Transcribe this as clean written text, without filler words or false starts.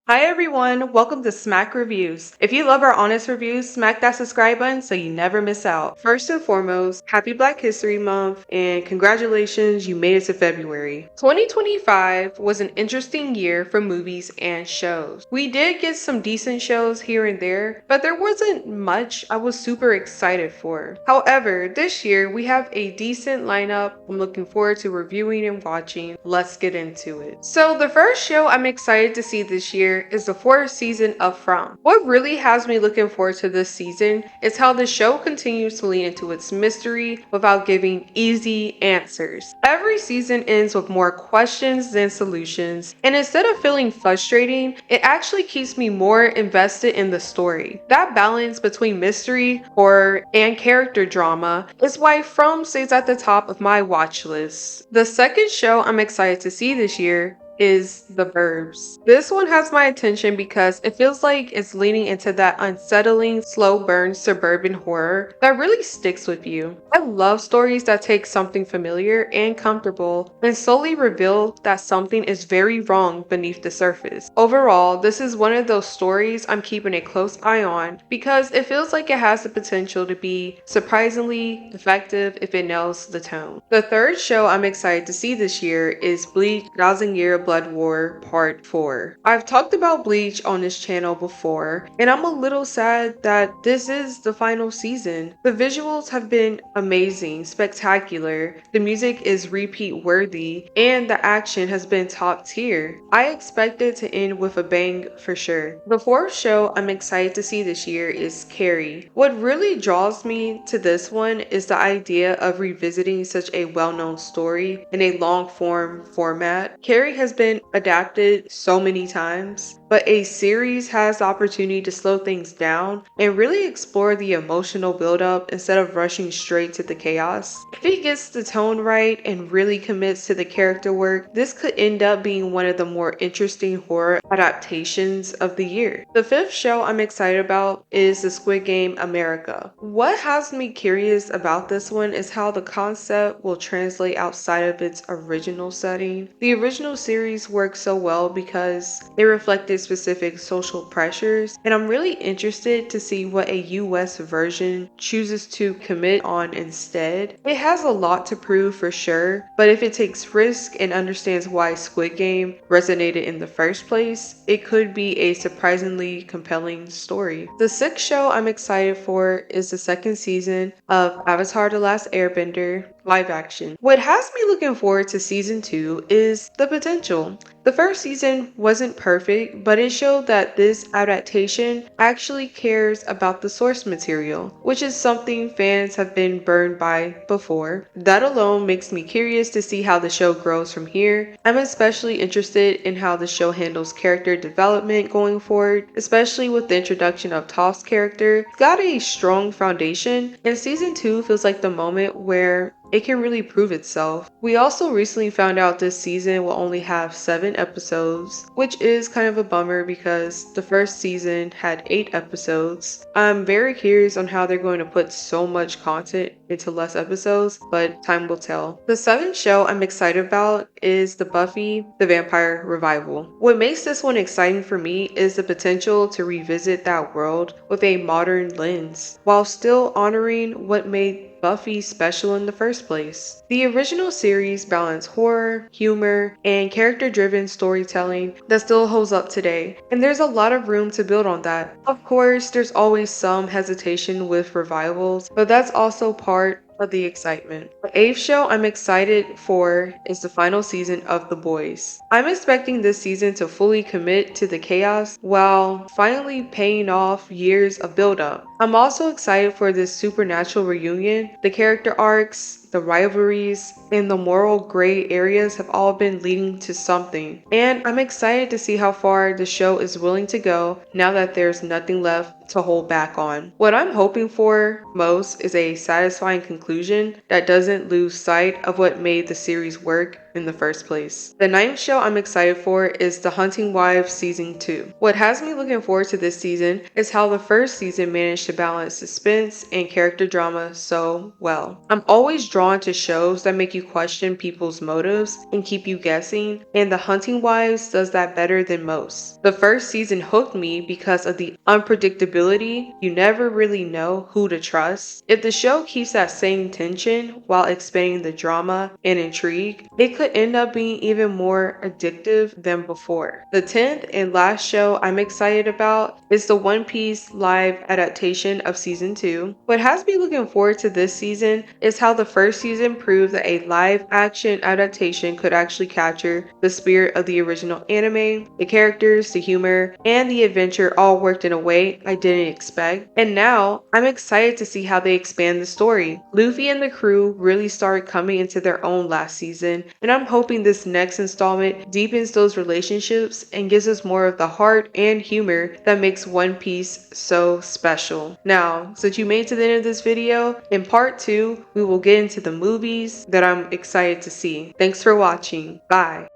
Hi everyone, welcome to Smack Reviews. If you love our honest reviews, smack that subscribe button so you never miss out. First and foremost, happy Black History Month and congratulations, you made it to February. 2025 was an interesting year for movies and shows. We did get some decent shows here and there, but there wasn't much I was super excited for. However, this year we have a decent lineup I'm looking forward to reviewing and watching. Let's get into it. So the first show I'm excited to see this year is the fourth season of From. What really has me looking forward to this season is how the show continues to lean into its mystery without giving easy answers. Every season ends with more questions than solutions, and instead of feeling frustrating, it actually keeps me more invested in the story. That balance between mystery, horror, and character drama is why From stays at the top of my watch list. The second show I'm excited to see this year is The Burbs. This one has my attention because it feels like it's leaning into that unsettling, slow burn suburban horror that really sticks with you. I love stories that take something familiar and comfortable and slowly reveal that something is very wrong beneath the surface. Overall, this is one of those stories I'm keeping a close eye on because it feels like it has the potential to be surprisingly effective if it nails the tone. The third show I'm excited to see this year is Bleach: 1000 Year Blood War Part 4. I've talked about Bleach on this channel before, and I'm a little sad that this is the final season. The visuals have been amazing, spectacular, the music is repeat worthy, and the action has been top tier. I expect it to end with a bang for sure. The fourth show I'm excited to see this year is Carrie. What really draws me to this one is the idea of revisiting such a well-known story in a long-form format. Carrie has been adapted so many times, but a series has the opportunity to slow things down and really explore the emotional buildup instead of rushing straight to the chaos. If it gets the tone right and really commits to the character work, this could end up being one of the more interesting horror adaptations of the year. The fifth show I'm excited about is the Squid Game America. What has me curious about this one is how the concept will translate outside of its original setting. The original series worked so well because they reflected specific social pressures, and I'm really interested to see what a US version chooses to commit on instead. It has a lot to prove for sure, but if it takes risk and understands why Squid Game resonated in the first place, it could be a surprisingly compelling story. The sixth show I'm excited for is the second season of Avatar: The Last Airbender live action. What has me looking forward to season 2 is the potential. The first season wasn't perfect, but it showed that this adaptation actually cares about the source material, which is something fans have been burned by before. That alone makes me curious to see how the show grows from here. I'm especially interested in how the show handles character development going forward, especially with the introduction of Toph's character. It's got a strong foundation, and season 2 feels like the moment where it can really prove itself. We also recently found out this season will only have 7 episodes, which is kind of a bummer because the first season had 8 episodes. I'm very curious on how they're going to put so much content into less episodes, but time will tell. The seventh show I'm excited about is the Buffy the Vampire Revival. What makes this one exciting for me is the potential to revisit that world with a modern lens, while still honoring what made Buffy special in the first place. The original series balanced horror, humor, and character-driven storytelling that still holds up today, and there's a lot of room to build on that. Of course, there's always some hesitation with revivals, but that's also part of the excitement. The eighth show I'm excited for is the final season of The Boys. I'm expecting this season to fully commit to the chaos while finally paying off years of build-up. I'm also excited for this supernatural reunion. The character arcs, the rivalries, and the moral gray areas have all been leading to something. And I'm excited to see how far the show is willing to go now that there's nothing left to hold back on. What I'm hoping for most is a satisfying conclusion that doesn't lose sight of what made the series work in the first place. The ninth show I'm excited for is The Hunting Wives Season 2. What has me looking forward to this season is how the first season managed to balance suspense and character drama so well. I'm always drawn to shows that make you question people's motives and keep you guessing, and The Hunting Wives does that better than most. The first season hooked me because of the unpredictability. You never really know who to trust. If the show keeps that same tension while expanding the drama and intrigue, it could end up being even more addictive than before. The 10th and last show I'm excited about is the One Piece live adaptation of season 2. What has me looking forward to this season is how the first season proved that a live action adaptation could actually capture the spirit of the original anime. The characters, the humor, and the adventure all worked in a way I didn't expect. And now I'm excited to see how they expand the story. Luffy and the crew really started coming into their own last season, and I'm hoping this next installment deepens those relationships and gives us more of the heart and humor that makes One Piece so special. Now, since you made it to the end of this video, in part 2, we will get into the movies that I'm excited to see. Thanks for watching. Bye.